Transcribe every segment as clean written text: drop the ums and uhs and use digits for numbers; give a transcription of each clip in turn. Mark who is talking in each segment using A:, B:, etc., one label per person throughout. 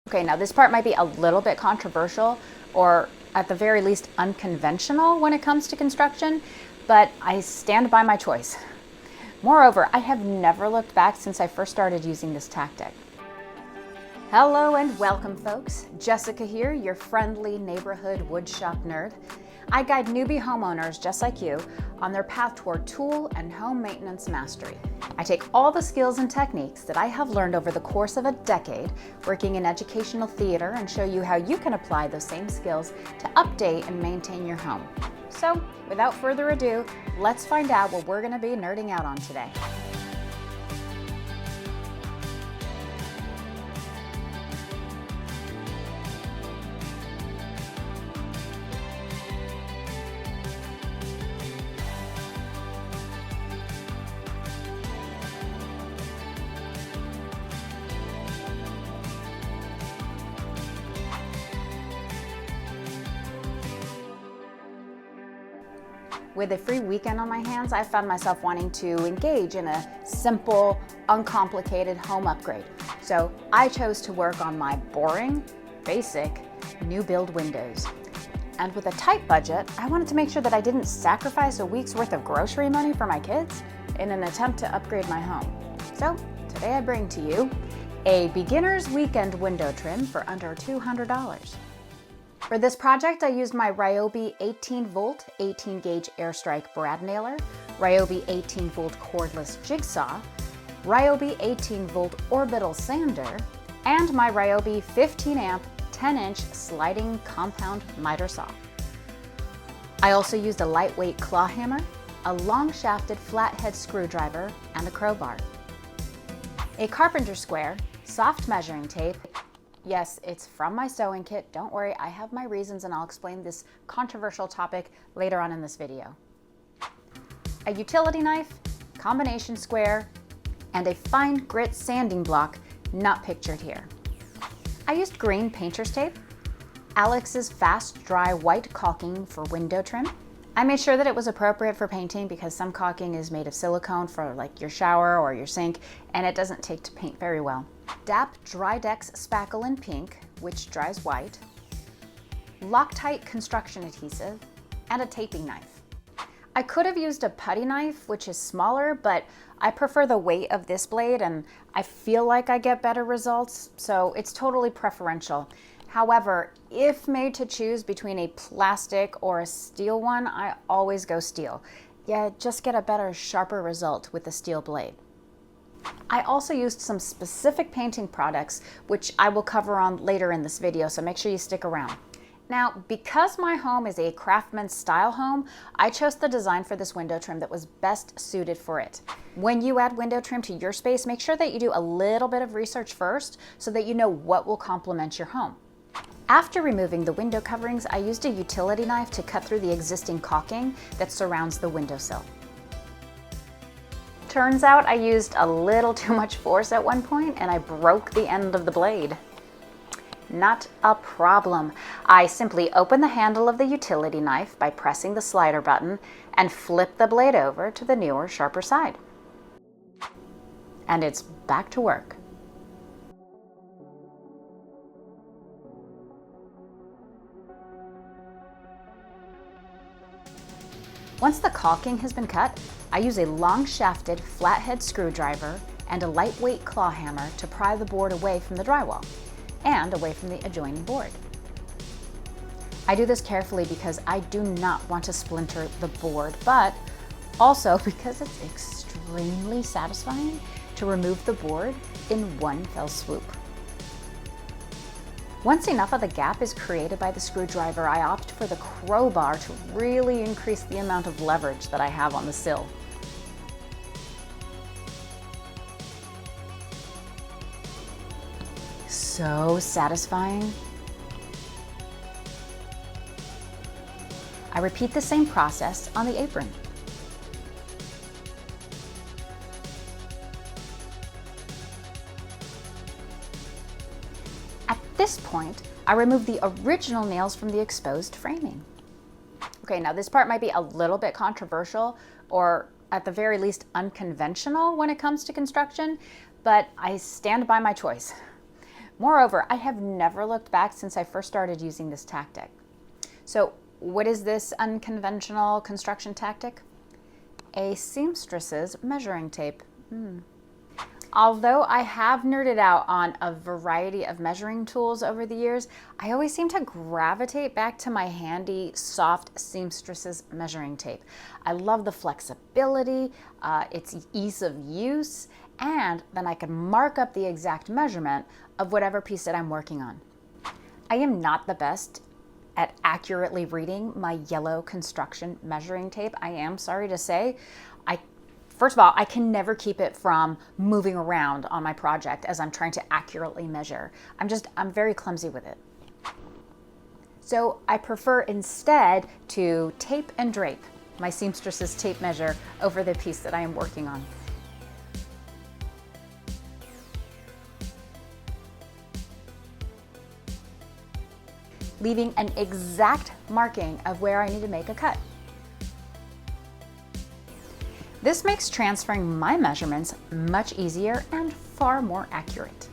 A: Okay, now this part might be a little bit controversial or at the very least unconventional when it comes to construction, but I stand by my choice. Moreover, I have never looked back since I first started using this tactic. Hello and welcome, folks. Jessica here, your friendly neighborhood woodshop nerd. I guide newbie homeowners just like you on their path toward tool and home maintenance mastery. I take all the skills and techniques that I have learned over the course of a decade working in educational theater and show you how you can apply those same skills to update and maintain your home. So, without further ado, let's find out what we're going to be nerding out on today. With a free weekend on my hands, I found myself wanting to engage in a simple, uncomplicated home upgrade. So I chose to work on my boring, basic, new build windows. And with a tight budget, I wanted to make sure that I didn't sacrifice a week's worth of grocery money for my kids in an attempt to upgrade my home. So today I bring to you a beginner's weekend window trim for under $200. For this project, I used my Ryobi 18-volt, 18-gauge Airstrike brad nailer, Ryobi 18-volt cordless jigsaw, Ryobi 18-volt orbital sander, and my Ryobi 15-amp, 10-inch sliding compound miter saw. I also used a lightweight claw hammer, a long-shafted flathead screwdriver, and a crowbar. A carpenter square, soft measuring tape. Yes, it's from my sewing kit. Don't worry, I have my reasons and I'll explain this controversial topic later on in this video. A utility knife, combination square, and a fine grit sanding block not pictured here. I used green painter's tape, Alex's fast dry white caulking for window trim. I made sure that it was appropriate for painting because some caulking is made of silicone for like your shower or your sink, and it doesn't take to paint very well. DAP Drydex spackle in pink, which dries white, Loctite construction adhesive, and a taping knife. I could have used a putty knife, which is smaller, but I prefer the weight of this blade and I feel like I get better results, so it's totally preferential. However, if made to choose between a plastic or a steel one, I always go steel. Yeah, just get a better, sharper result with the steel blade. I also used some specific painting products, which I will cover on later in this video, so make sure you stick around. Now, because my home is a craftsman style home, I chose the design for this window trim that was best suited for it. When you add window trim to your space, make sure that you do a little bit of research first so that you know what will complement your home. After removing the window coverings, I used a utility knife to cut through the existing caulking that surrounds the windowsill. Turns out I used a little too much force at one point and I broke the end of the blade. Not a problem. I simply open the handle of the utility knife by pressing the slider button and flip the blade over to the newer, sharper side. And it's back to work. Once the caulking has been cut, I use a long-shafted flathead screwdriver and a lightweight claw hammer to pry the board away from the drywall and away from the adjoining board. I do this carefully because I do not want to splinter the board, but also because it's extremely satisfying to remove the board in one fell swoop. Once enough of the gap is created by the screwdriver, I opt for the crowbar to really increase the amount of leverage that I have on the sill. So satisfying. I repeat the same process on the apron. At this point, I remove the original nails from the exposed framing. Okay, now this part might be a little bit controversial or at the very least unconventional when it comes to construction, but I stand by my choice. Moreover, I have never looked back since I first started using this tactic. So what is this unconventional construction tactic? A seamstress's measuring tape. Although I have nerded out on a variety of measuring tools over the years, I always seem to gravitate back to my handy, soft seamstress's measuring tape. I love the flexibility, its ease of use, and then I can mark up the exact measurement of whatever piece that I'm working on. I am not the best at accurately reading my yellow construction measuring tape. I am sorry to say. First of all, I can never keep it from moving around on my project as I'm trying to accurately measure. I'm very clumsy with it. So I prefer instead to tape and drape my seamstress's tape measure over the piece that I am working on. Leaving an exact marking of where I need to make a cut. This makes transferring my measurements much easier and far more accurate.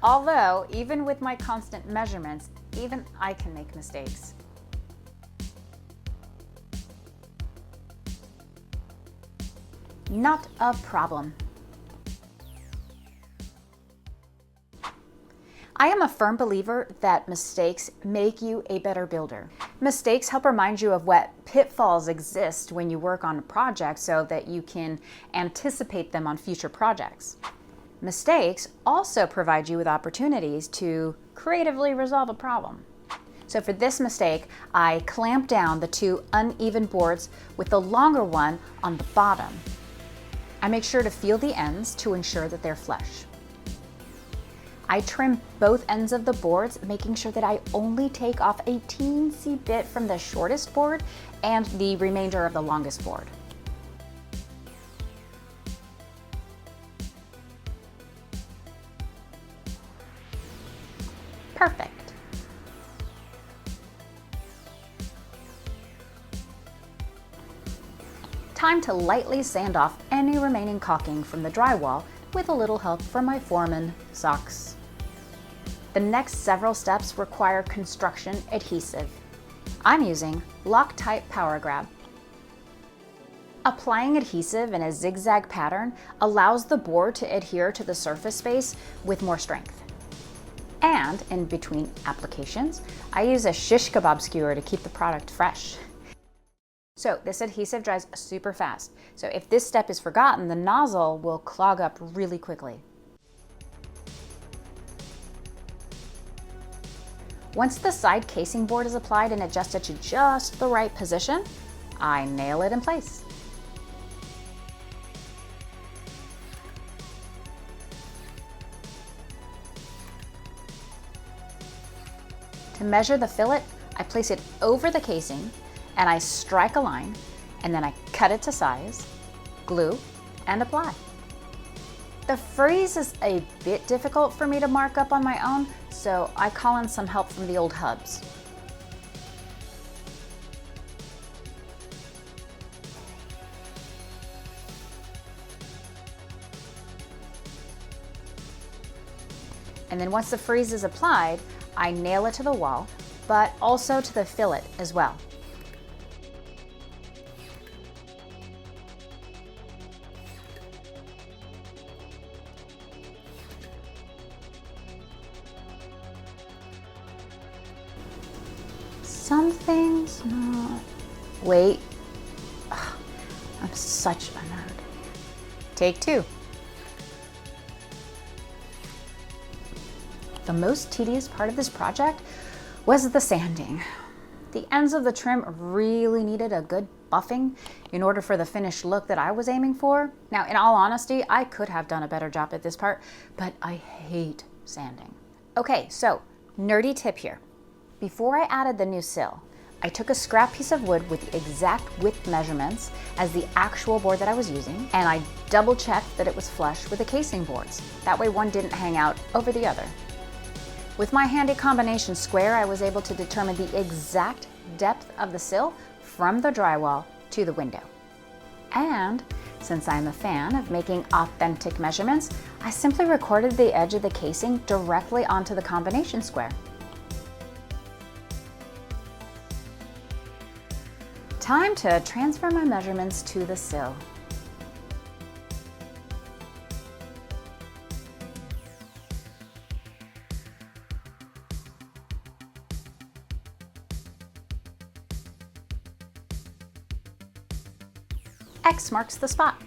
A: Although, even with my constant measurements, even I can make mistakes. Not a problem. I am a firm believer that mistakes make you a better builder. Mistakes help remind you of what pitfalls exist when you work on a project so that you can anticipate them on future projects. Mistakes also provide you with opportunities to creatively resolve a problem. So for this mistake, I clamped down the two uneven boards with the longer one on the bottom. I make sure to feel the ends to ensure that they're flush. I trim both ends of the boards, making sure that I only take off a teensy bit from the shortest board and the remainder of the longest board. Perfect. Time to lightly sand off any remaining caulking from the drywall with a little help from my foreman socks. The next several steps require construction adhesive. I'm using Loctite Power Grab. Applying adhesive in a zigzag pattern allows the board to adhere to the surface space with more strength. And in between applications, I use a shish kebab skewer to keep the product fresh. So this adhesive dries super fast. So if this step is forgotten, the nozzle will clog up really quickly. Once the side casing board is applied and adjusted to just the right position, I nail it in place. To measure the fillet, I place it over the casing and I strike a line, and then I cut it to size, glue, and apply. The frieze is a bit difficult for me to mark up on my own, so I call in some help from the old hubs. And then once the frieze is applied, I nail it to the wall, but also to the fillet as well. Something's not... Wait. Ugh, I'm such a nerd. Take two. The most tedious part of this project was the sanding. The ends of the trim really needed a good buffing in order for the finished look that I was aiming for. Now, in all honesty, I could have done a better job at this part, but I hate sanding. Okay, so nerdy tip here. Before I added the new sill, I took a scrap piece of wood with the exact width measurements as the actual board that I was using, and I double checked that it was flush with the casing boards. That way one didn't hang out over the other. With my handy combination square, I was able to determine the exact depth of the sill from the drywall to the window. And since I'm a fan of making authentic measurements, I simply recorded the edge of the casing directly onto the combination square. Time to transfer my measurements to the sill. X marks the spot,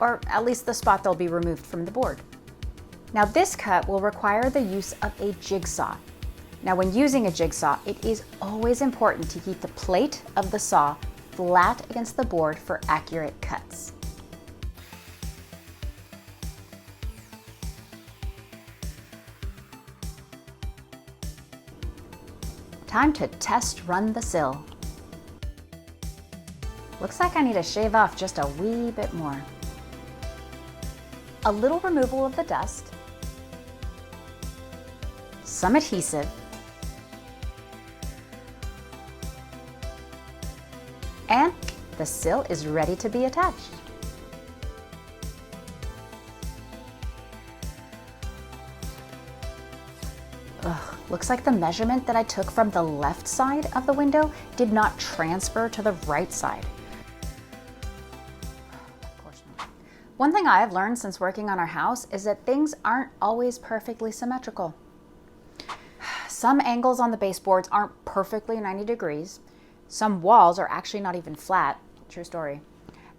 A: or at least the spot that'll be removed from the board. Now this cut will require the use of a jigsaw. Now when using a jigsaw, it is always important to keep the plate of the saw flat against the board for accurate cuts. Time to test run the sill. Looks like I need to shave off just a wee bit more. A little removal of the dust, some adhesive, and the sill is ready to be attached. Ugh, looks like the measurement that I took from the left side of the window did not transfer to the right side. Of course not. One thing I have learned since working on our house is that things aren't always perfectly symmetrical. Some angles on the baseboards aren't perfectly 90 degrees. Some walls are actually not even flat, true story.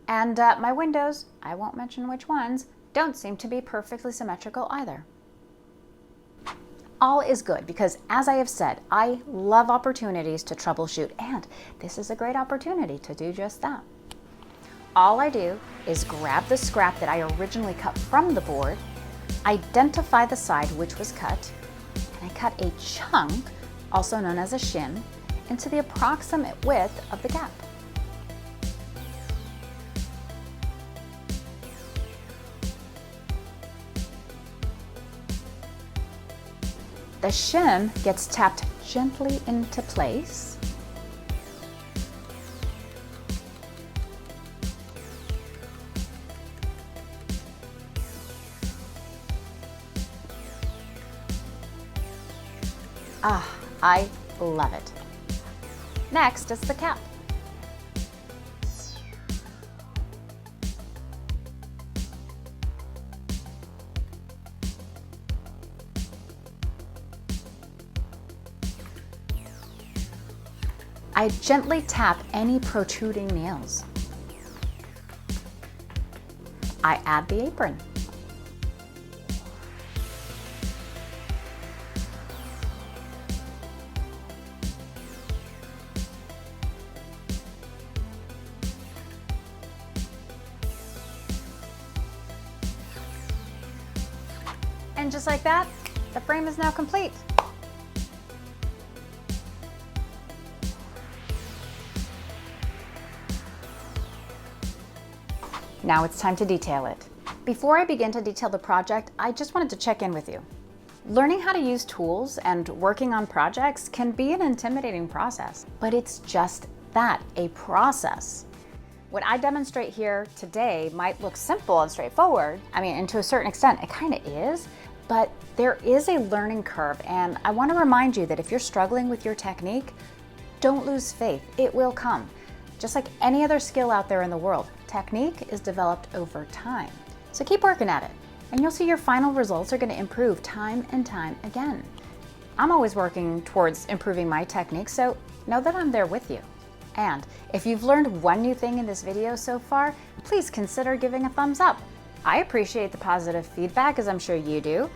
A: And my windows, I won't mention which ones, don't seem to be perfectly symmetrical either. All is good because, as I have said, I love opportunities to troubleshoot, and this is a great opportunity to do just that. All I do is grab the scrap that I originally cut from the board, identify the side which was cut, and I cut a chunk, also known as a shim, into the approximate width of the gap. The shim gets tapped gently into place. Ah, I love it. Next is the cap. I gently tap any protruding nails. I add the apron. And just like that, the frame is now complete. Now it's time to detail it. Before I begin to detail the project, I just wanted to check in with you. Learning how to use tools and working on projects can be an intimidating process, but it's just that, a process. What I demonstrate here today might look simple and straightforward. I mean, and to a certain extent, it kind of is, but there is a learning curve, and I want to remind you that if you're struggling with your technique, don't lose faith. It will come. Just like any other skill out there in the world, technique is developed over time. So keep working at it, and you'll see your final results are going to improve time and time again. I'm always working towards improving my technique, so know that I'm there with you. And if you've learned one new thing in this video so far, please consider giving a thumbs up. I appreciate the positive feedback, as I'm sure you do.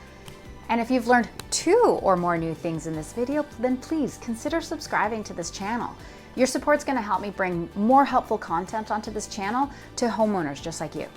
A: And if you've learned 2 or more new things in this video, then please consider subscribing to this channel. Your support's going to help me bring more helpful content onto this channel to homeowners just like you.